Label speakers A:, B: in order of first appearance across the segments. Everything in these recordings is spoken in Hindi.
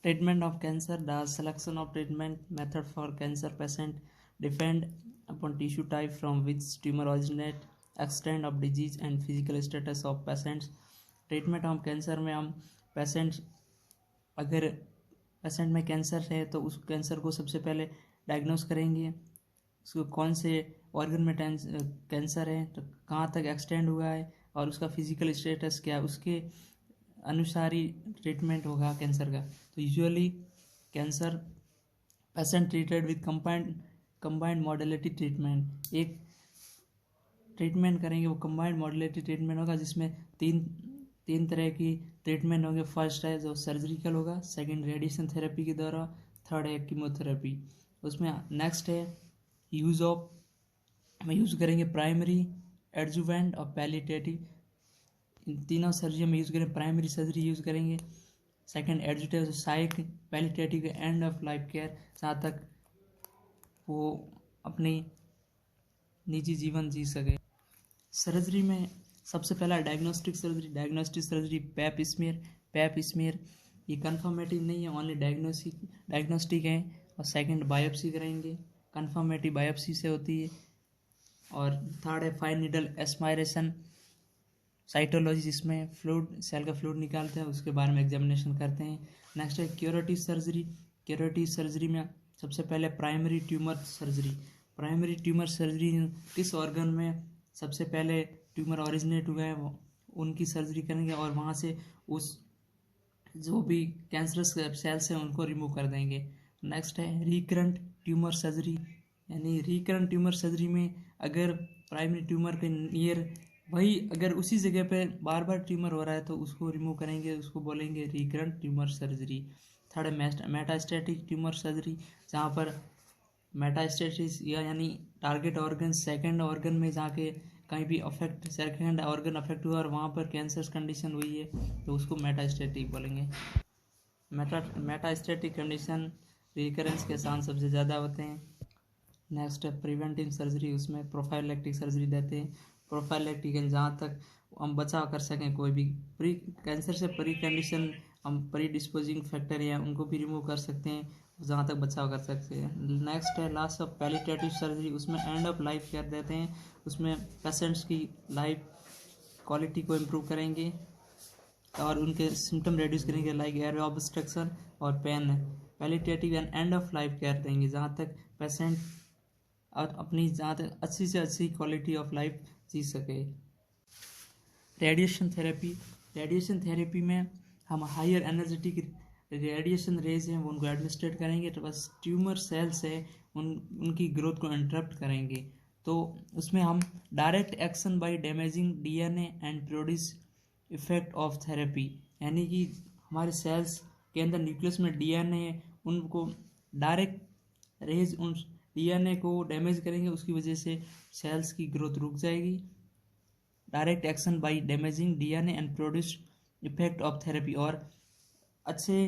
A: Treatment of cancer. The selection of treatment method for cancer patient depend upon tissue type from which tumor originate, extent of disease and physical status of patients. Treatment हम कैंसर में हम पेशेंट अगर पेशेंट में कैंसर है तो उस कैंसर को सबसे पहले डायग्नोस करेंगे, उसको कौन से ऑर्गन में कैंसर है, तो कहाँ तक एक्सटेंड हुआ है और उसका फिजिकल स्टेटस क्या, उसके अनुसार ही ट्रीटमेंट होगा कैंसर का। तो usually cancer patient treated with combined modality treatment, एक ट्रीटमेंट करेंगे वो कंबाइंड मॉडलिटी ट्रीटमेंट होगा जिसमें तीन तरह की ट्रीटमेंट होंगे। फर्स्ट है जो सर्जिकल होगा, सेकंड रेडिएशन थेरेपी के द्वारा, थर्ड है कीमोथेरेपी। उसमें नेक्स्ट है हम यूज़ करेंगे प्राइमरी, एडजुवेंट और पैलिएटिव। इन तीनों सर्जरी में यूज़ करेंगे। प्राइमरी सर्जरी यूज़ करेंगे, सेकंड एडजुवेंट साइक, पैलिएटिव के एंड ऑफ लाइफ केयर, जहाँ तक वो अपनी निजी जीवन जी सके। सर्जरी में सबसे पहला डायग्नोस्टिक सर्जरी पैप स्मीयर ये कन्फर्मेटिव नहीं है, ओनली डायग्नोस्टिक है। और सेकंड बायोप्सी करेंगे, कन्फर्मेटिव बायोप्सी से होती है। और थर्ड है फाइन नीडल एस्पायरेशन साइटोलॉजी, जिसमें सेल का फ्लूइड निकालते हैं, उसके बारे में एग्जामिनेशन करते हैं। नेक्स्ट है क्यूरेटिव सर्जरी में सबसे पहले प्राइमरी ट्यूमर सर्जरी किस ऑर्गन में सबसे पहले ट्यूमर ओरिजिनेट हुआ है उनकी सर्जरी करेंगे और वहाँ से उस जो भी कैंसरस सेल्स हैं उनको रिमूव कर देंगे। नेक्स्ट है रिकरेंट ट्यूमर सर्जरी, यानी रिकरेंट ट्यूमर सर्जरी में अगर प्राइमरी ट्यूमर के नियर वही अगर उसी जगह पे बार बार ट्यूमर हो रहा है तो उसको रिमूव करेंगे, उसको बोलेंगे रिकरेंट ट्यूमर सर्जरी। थर्ड है मेटास्टैटिक ट्यूमर सर्जरी, जहाँ पर मेटास्टेसिस यानी टारगेट ऑर्गन सेकंड ऑर्गन में जाके कहीं भी सेकंड ऑर्गन अफेक्ट हुआ और वहाँ पर कैंसर कंडीशन हुई है तो उसको मेटास्टेटिक बोलेंगे। मेटास्टेटिक कंडीशन रिकरेंस के चांस सबसे ज़्यादा होते हैं। नेक्स्ट है प्रिवेंटिव सर्जरी, उसमें प्रोफाइलैक्टिक सर्जरी देते हैं। प्रोफाइलैक्टिक जहाँ तक हम बचाव कर सकें, कोई भी कैंसर से प्री कंडीशन हम प्री डिस्पोजिंग फैक्टर या उनको भी रिमूव कर सकते हैं, जहाँ तक बचाव कर सकते हैं। नेक्स्ट है लास्ट ऑफ पैलिएटिव सर्जरी, उसमें एंड ऑफ लाइफ केयर देते हैं, उसमें पेशेंट्स की लाइफ क्वालिटी को इम्प्रूव करेंगे और उनके सिम्टम रिड्यूस करेंगे लाइक एयर ऑब्स्ट्रक्शन और pain. Palliative end of life care देंगे जहाँ तक पेशेंट और अपनी जहाँ तक अच्छी से अच्छी क्वालिटी ऑफ लाइफ जी सके। रेडिएशन थेरेपी में हम हायर एनर्जेटिक रेडिएशन रेज हैं वो उनको एडमिनिस्ट्रेट करेंगे, तो बस ट्यूमर सेल्स है उनकी ग्रोथ को इंटरप्ट करेंगे। तो उसमें हम direct action by damaging DNA and produce effect of therapy, यानी कि हमारे सेल्स के अंदर न्यूक्लियस में डीएनए है, उनको डायरेक्ट रेज उन डीएनए को डैमेज करेंगे, उसकी वजह से सेल्स की ग्रोथ रुक जाएगी। Direct action by damaging DNA and produce effect of therapy, और अच्छे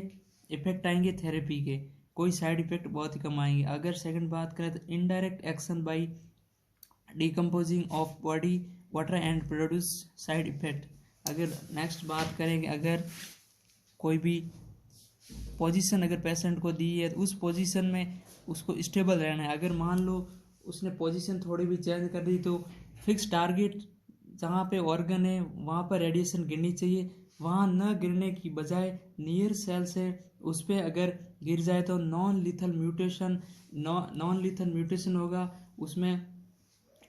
A: इफेक्ट आएंगे थेरेपी के, कोई साइड इफेक्ट बहुत ही कम आएंगे। अगर सेकंड बात करें तो indirect action by decomposing of body water and produce side effect. अगर नेक्स्ट बात करेंगे, अगर कोई भी पोजीशन अगर पेशेंट को दी है तो उस पोजीशन में उसको स्टेबल रहना है। अगर मान लो उसने पोजीशन थोड़ी भी चेंज कर दी तो फिक्स टारगेट जहाँ पे ऑर्गन है वहाँ पर रेडिएशन गिरनी चाहिए, वहाँ न गिरने की बजाय नियर सेल्स है उस पर अगर गिर जाए तो नॉन लीथल म्यूटेशन होगा। उसमें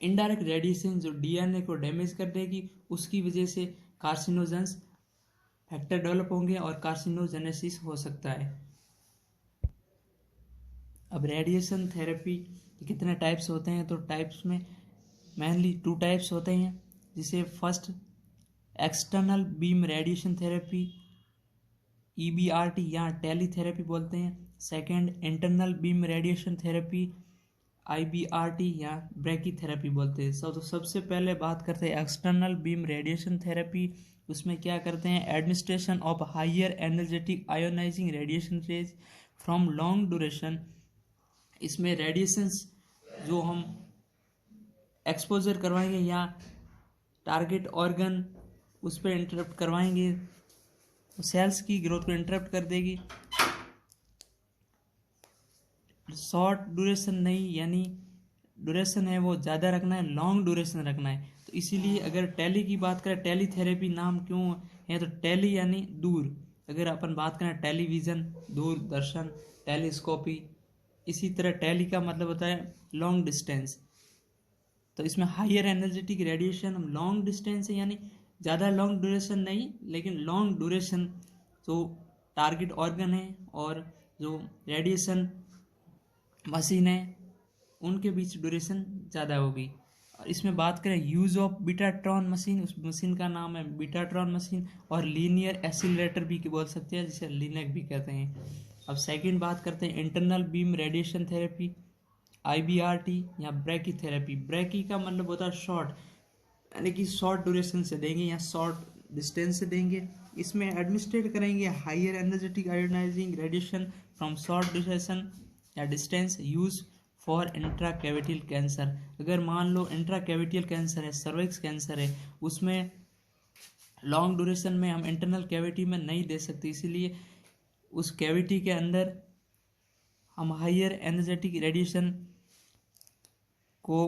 A: इनडायरेक्ट रेडिएशन जो डीएनए को डैमेज कर देगी, उसकी वजह से कार्सिनोजेंस फैक्टर डेवलप होंगे और कार्सिनोजेनेसिस हो सकता है। अब रेडिएशन थेरेपी कितने टाइप्स होते हैं, तो टाइप्स में मेनली 2 टाइप्स होते हैं, जिसे first external beam radiation therapy EBRT या टेलीथेरेपी बोलते हैं। Second internal beam radiation therapy IBRT या ब्रैकीथेरेपी बोलते हैं। तो सबसे पहले बात करते हैं एक्सटर्नल बीम रेडिएशन थेरेपी। उसमें क्या करते हैं, administration of higher energetic ionizing radiation rays from long duration. इसमें रेडिएशंस जो हम एक्सपोजर करवाएंगे या टारगेट ऑर्गन उस पर इंटरप्ट करवाएंगे, सेल्स की ग्रोथ को इंटरप्ट कर देगी। शॉर्ट ड्यूरेशन नहीं, यानी ड्यूरेशन है वो ज़्यादा रखना है, लॉन्ग ड्यूरेशन रखना है। तो इसीलिए अगर टेली की बात करें, टेली थेरेपी नाम क्यों है, तो टेली यानी दूर। अगर अपन बात करें टेलीविज़न, दूरदर्शन, टेलीस्कोपी, इसी तरह टेली का मतलब होता है लॉन्ग डिस्टेंस। तो इसमें higher energetic radiation long distance है, यानी ज़्यादा लॉन्ग ड्यूरेशन नहीं, लेकिन लॉन्ग ड्यूरेशन जो टारगेट ऑर्गन है और जो रेडिएशन मशीन है उनके बीच ड्यूरेशन ज़्यादा होगी। और इसमें बात करें यूज़ ऑफ बीटाट्रॉन मशीन, उस मशीन का नाम है बीटाट्रॉन मशीन, और लीनियर एक्सीलरेटर भी बोल सकते हैं, जिसे लिनक भी कहते हैं। अब सेकंड बात करते हैं internal beam radiation therapy, IBRT या ब्रैकी थेरेपी। ब्रैकी का मतलब होता है शॉर्ट, यानी कि शॉर्ट ड्यूरेशन से देंगे या शॉर्ट डिस्टेंस से देंगे। इसमें एडमिनिस्ट्रेट करेंगे higher energetic ionizing radiation from short duration या distance use for intracavitary cancer. अगर मान लो इंट्राकैविटियल कैंसर है, सर्विक्स कैंसर है, उसमें लॉन्ग ड्यूरेशन में हम इंटरनल कैविटी में नहीं दे सकते, इसीलिए उस कैविटी के अंदर हम हाइयर एनर्जेटिक रेडिएशन को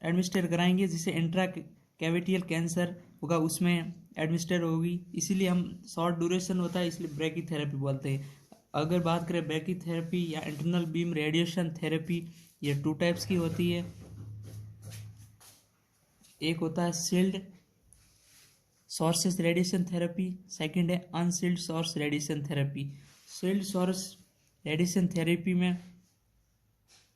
A: एडमिनिस्टर कराएंगे, जिसे इंट्रा कैविटियल कैंसर होगा उसमें एडमिनिस्टर होगी। इसीलिए हम शॉर्ट ड्यूरेशन होता है, इसलिए ब्रैकी थेरेपी बोलते हैं। अगर बात करें ब्रैकी थेरेपी या इंटरनल बीम रेडिएशन थेरेपी, ये 2 टाइप्स की होती है। एक होता है shield sources radiation therapy, second है unshield source radiation therapy. Shield source radiation therapy में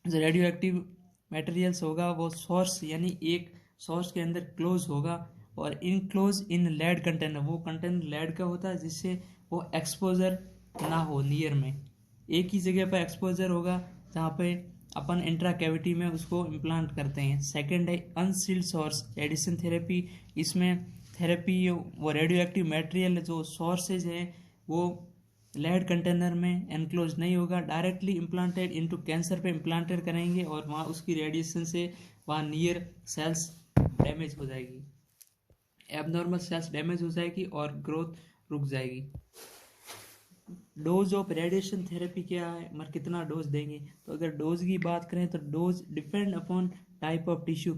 A: जो रेडियो एक्टिव मटेरियल्स होगा वो सोर्स यानी एक सोर्स के अंदर क्लोज होगा और इनक्लोज इन लेड कंटेनर, वो कंटेनर लेड का होता है जिससे वो एक्सपोजर ना हो नियर में, एक ही जगह पर एक्सपोजर होगा जहाँ पे अपन इंट्रा कैविटी में उसको इम्प्लांट करते हैं। सेकंड है अनसील्ड सोर्स रेडिएशन थेरेपी। इसमें थेरेपी वो रेडियो एक्टिव मटेरियल जो सोर्सेज है वो लेड कंटेनर में एनक्लोज नहीं होगा, डायरेक्टली इम्प्लांटेड इनटू कैंसर पे इम्प्लांटेड करेंगे और वहाँ उसकी रेडिएशन से वहाँ नियर सेल्स डैमेज हो जाएगी, एबनॉर्मल सेल्स डैमेज हो जाएगी और ग्रोथ रुक जाएगी। डोज ऑफ रेडिएशन थेरेपी क्या है, मतलब कितना डोज देंगे, तो अगर डोज की बात करें तो dose depend upon type of tissue,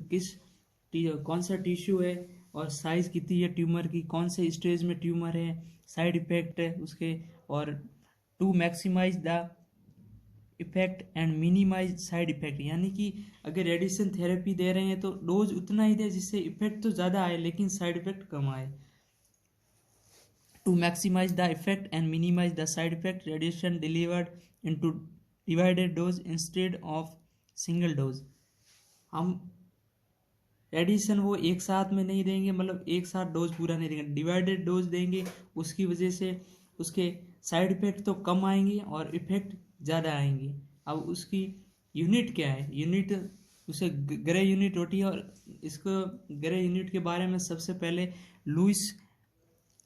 A: कौन सा टिश्यू है और साइज कितनी है ट्यूमर की, कौन से स्टेज में ट्यूमर है, साइड इफेक्ट है उसके, और to maximize the effect and minimize side effect. यानी कि अगर रेडिएशन थेरेपी दे रहे हैं तो डोज उतना ही दे जिससे इफेक्ट तो ज़्यादा आए लेकिन साइड इफेक्ट कम आए। To maximize the effect and minimize the side effect, radiation delivered into divided dose instead of single dose। हम रेडिएशन वो एक साथ में नहीं देंगे, मतलब एक साथ डोज पूरा नहीं देंगे, डिवाइडेड डोज देंगे। उसकी वजह से उसके साइड इफेक्ट तो कम आएंगे और इफेक्ट ज़्यादा आएंगे। अब उसकी यूनिट क्या है, यूनिट उसे ग्रे यूनिट होती है, और इसको ग्रे यूनिट के बारे में सबसे पहले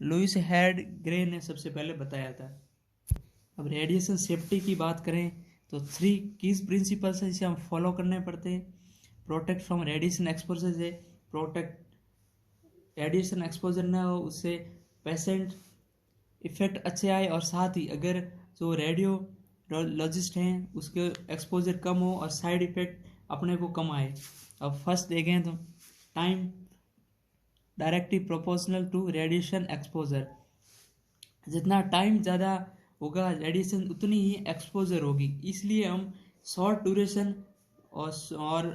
A: लुइस हेड ग्रे ने सबसे पहले बताया था। अब रेडिएशन सेफ्टी की बात करें तो 3 कीज प्रिंसिपल्स हैं जिसे हम फॉलो करने पड़ते हैं। प्रोटेक्ट फ्रॉम रेडिएशन एक्सपोजर से प्रोटेक्ट रेडिएशन एक्सपोजर ना हो, उससे पेशेंट इफेक्ट अच्छे आए, और साथ ही अगर जो रेडियोलॉजिस्ट हैं उसके एक्सपोजर कम हो और साइड इफेक्ट अपने को कम आए। अब फर्स्ट देखें तो time directly proportional to radiation exposure, जितना टाइम ज़्यादा होगा रेडिएशन उतनी ही एक्सपोजर होगी, इसलिए हम शॉर्ट ड्यूरेशन और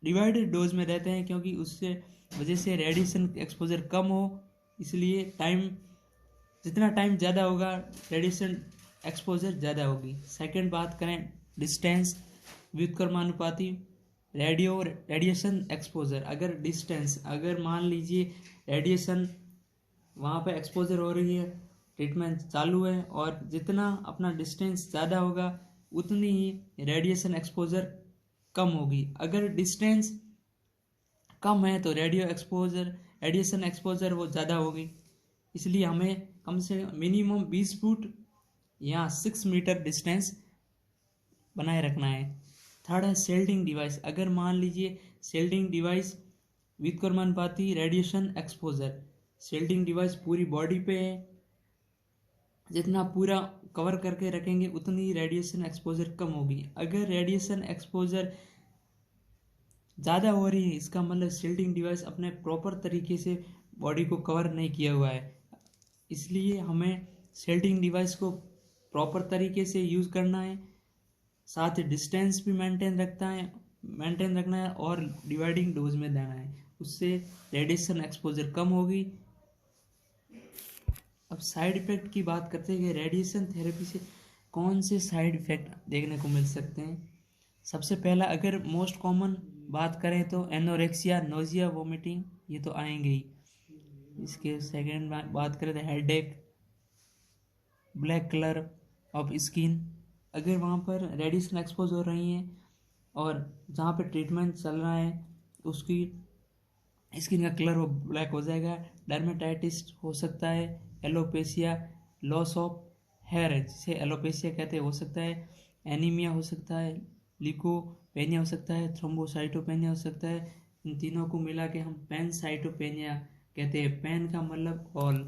A: डिवाइडेड डोज में देते हैं, क्योंकि उससे वजह से रेडिएशन एक्सपोजर कम हो, इसलिए जितना टाइम ज़्यादा होगा रेडिएशन एक्सपोजर ज़्यादा होगी। सेकंड बात करें डिस्टेंस व्युत्क्रमानुपाती रेडिएशन एक्सपोजर। अगर मान लीजिए रेडिएशन वहाँ पे एक्सपोजर हो रही है, ट्रीटमेंट चालू है, और जितना अपना डिस्टेंस ज़्यादा होगा उतनी ही रेडिएशन एक्सपोजर कम होगी। अगर डिस्टेंस कम है तो रेडिएशन एक्सपोजर वो ज़्यादा होगी, इसलिए हमें कम से मिनिमम 20 फुट या 6 मीटर डिस्टेंस बनाए रखना है। थर्ड है शेल्डिंग डिवाइस। अगर मान लीजिए शेल्डिंग डिवाइस व्युत्क्रमानुपाती रेडिएशन एक्सपोजर, शेल्डिंग डिवाइस पूरी बॉडी पे है, जितना पूरा कवर करके रखेंगे उतनी रेडिएशन एक्सपोजर कम होगी। अगर रेडिएशन एक्सपोजर ज़्यादा हो रही है इसका मतलब शील्डिंग डिवाइस अपने प्रॉपर तरीके से बॉडी को कवर नहीं किया हुआ है। इसलिए हमें शील्डिंग डिवाइस को प्रॉपर तरीके से यूज़ करना है, साथ ही डिस्टेंस भी मेंटेन रखना है और डिवाइडिंग डोज में देना है, उससे रेडिएशन एक्सपोजर कम होगी। अब साइड इफ़ेक्ट की बात करते हैं कि रेडिएशन थेरेपी से कौन से साइड इफ़ेक्ट देखने को मिल सकते हैं। सबसे पहला अगर मोस्ट कॉमन बात करें तो एनोरेक्सिया, नोजिया, वोमिटिंग, ये तो आएंगे ही। इसके सेकेंड बात करें तो headache, black colour of skin. अगर वहाँ पर रेडिएशन एक्सपोज हो रही हैं और जहाँ पे ट्रीटमेंट चल रहा है उसकी स्किन का कलर वो ब्लैक हो जाएगा। डर्मेटाइटिस हो सकता है, एलोपेशिया, लॉस ऑफ हेयर जिसे एलोपेशिया कहते हैं हो सकता है, एनीमिया हो सकता है, ल्यूकोपेनिया हो सकता है, थ्रोम्बोसाइटोपेनिया हो सकता है। इन तीनों को मिला के हम पैनसाइटोपेनिया कहते हैं। पैन का मतलब ऑल।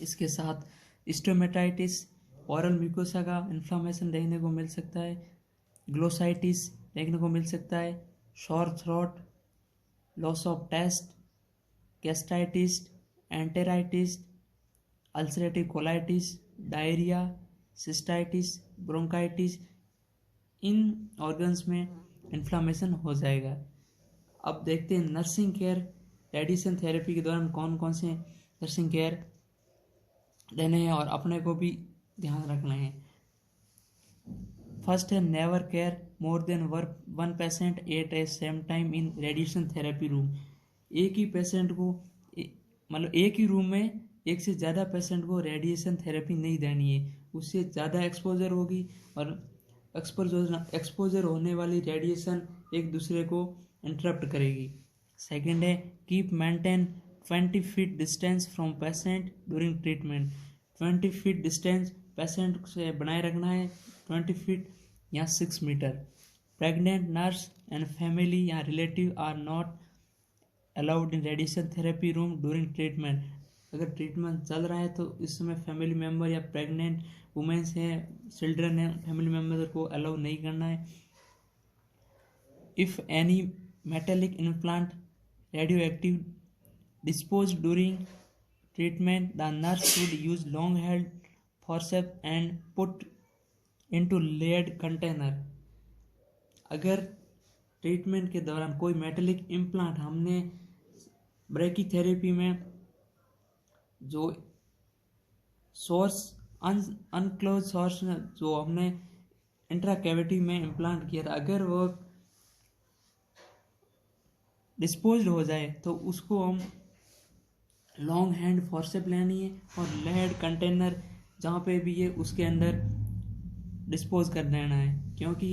A: इसके साथ स्टोमेटाइटिस, ओरल म्यूकोसा का इन्फ्लामेशन देखने को मिल सकता है, ग्लोसाइटिस देखने को मिल सकता है, sore throat, loss of taste, gastritis, enteritis, ulcerative colitis, diarrhoea, cystitis, bronchitis, इन ऑर्गन्स में इन्फ्लामेशन हो जाएगा। अब देखते हैं नर्सिंग केयर। रेडिएशन थेरेपी के दौरान कौन कौन से नर्सिंग केयर लेने हैं और अपने को भी ध्यान रखना है। फर्स्ट है never care more than one patient at A same time in radiation therapy room. एक ही पेशेंट को मतलब एक ही रूम में एक से ज़्यादा पेशेंट को रेडिएशन थेरेपी नहीं देनी है, उससे ज़्यादा एक्सपोजर होगी और एक्सपोजर होने वाली रेडिएशन एक दूसरे को इंटरप्ट करेगी। सेकेंड है keep maintain 20 feet distance from patient during treatment. 20 feet distance patient से बनाए रखना है, 20 फीट या 6 metre. Pregnant nurse and family या relative are not allowed in radiation therapy room during treatment. अगर ट्रीटमेंट चल रहा है तो इस समय फैमिली मेम्बर या प्रेग्नेंट वुमेन्स हैं, चिल्ड्रन हैं, फैमिली मेम्बर को अलाउ नहीं करना है। If any metallic implant radio active disposed during treatment, the nurse should use long-held forceps and put into lead container। अगर ट्रीटमेंट के दौरान कोई मेटेलिक इम्प्लांट हमने ब्रैकीथेरेपी में जो सोर्स अनक्लोज सोर्स जो हमने इंट्राकैविटी में इम्प्लांट किया था, अगर वो डिस्पोज्ड हो जाए तो उसको हम लॉन्ग हैंड फोर्सेप लेनी है और लेड कंटेनर जहाँ पे भी है उसके अंदर डिस्पोज कर देना है, क्योंकि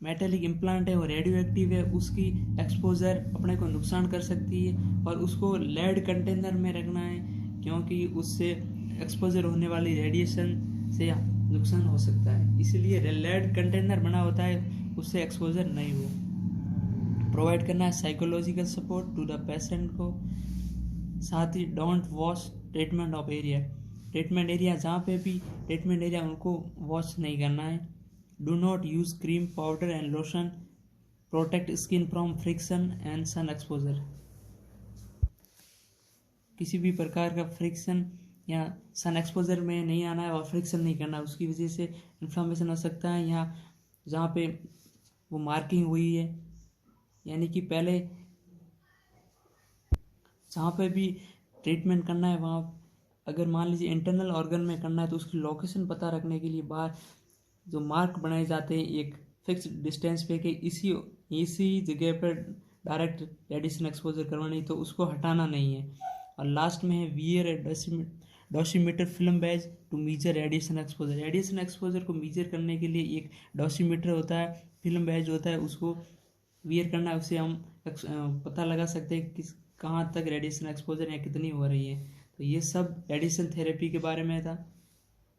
A: मेटेलिक इम्प्लांट है वो रेडियो एक्टिव है, उसकी एक्सपोजर अपने को नुकसान कर सकती है और उसको लेड कंटेनर में रखना है, क्योंकि उससे एक्सपोजर होने वाली रेडिएशन से नुकसान हो सकता है। इसलिए लेड कंटेनर बना होता है, उससे एक्सपोजर नहीं हो। प्रोवाइड करना है psychological support to the patient को। साथ ही don't wash treatment of area. Treatment area जहाँ पे भी ट्रीटमेंट एरिया उनको वॉश नहीं करना है। Do not use cream, powder and lotion. Protect skin from friction and sun exposure. किसी भी प्रकार का फ्रिक्शन या सन एक्सपोजर में नहीं आना है और फ्रिक्शन नहीं करना है, उसकी वजह से इन्फ्लामेशन हो सकता है। यहाँ जहाँ पे वो मार्किंग हुई है, यानी कि पहले जहाँ पे भी ट्रीटमेंट करना है वहाँ अगर मान लीजिए इंटरनल ऑर्गन में करना है तो उसकी लोकेशन पता रखने के लिए बाहर जो मार्क बनाए जाते हैं एक फिक्स डिस्टेंस पे कि इसी जगह पर डायरेक्ट रेडिएशन एक्सपोजर करवानी, तो उसको हटाना नहीं है। और लास्ट में है wear a dosimeter film badge to measure radiation exposure. Radiation exposure को मीजर करने के लिए एक डोसीमीटर होता है, फिल्म बैज होता है, उसको वियर करना है। उससे हम पता लगा सकते हैं कि कहाँ तक रेडिएशन एक्सपोजर या कितनी हो रही है। तो ये सब रेडिएशन थेरेपी के बारे में था।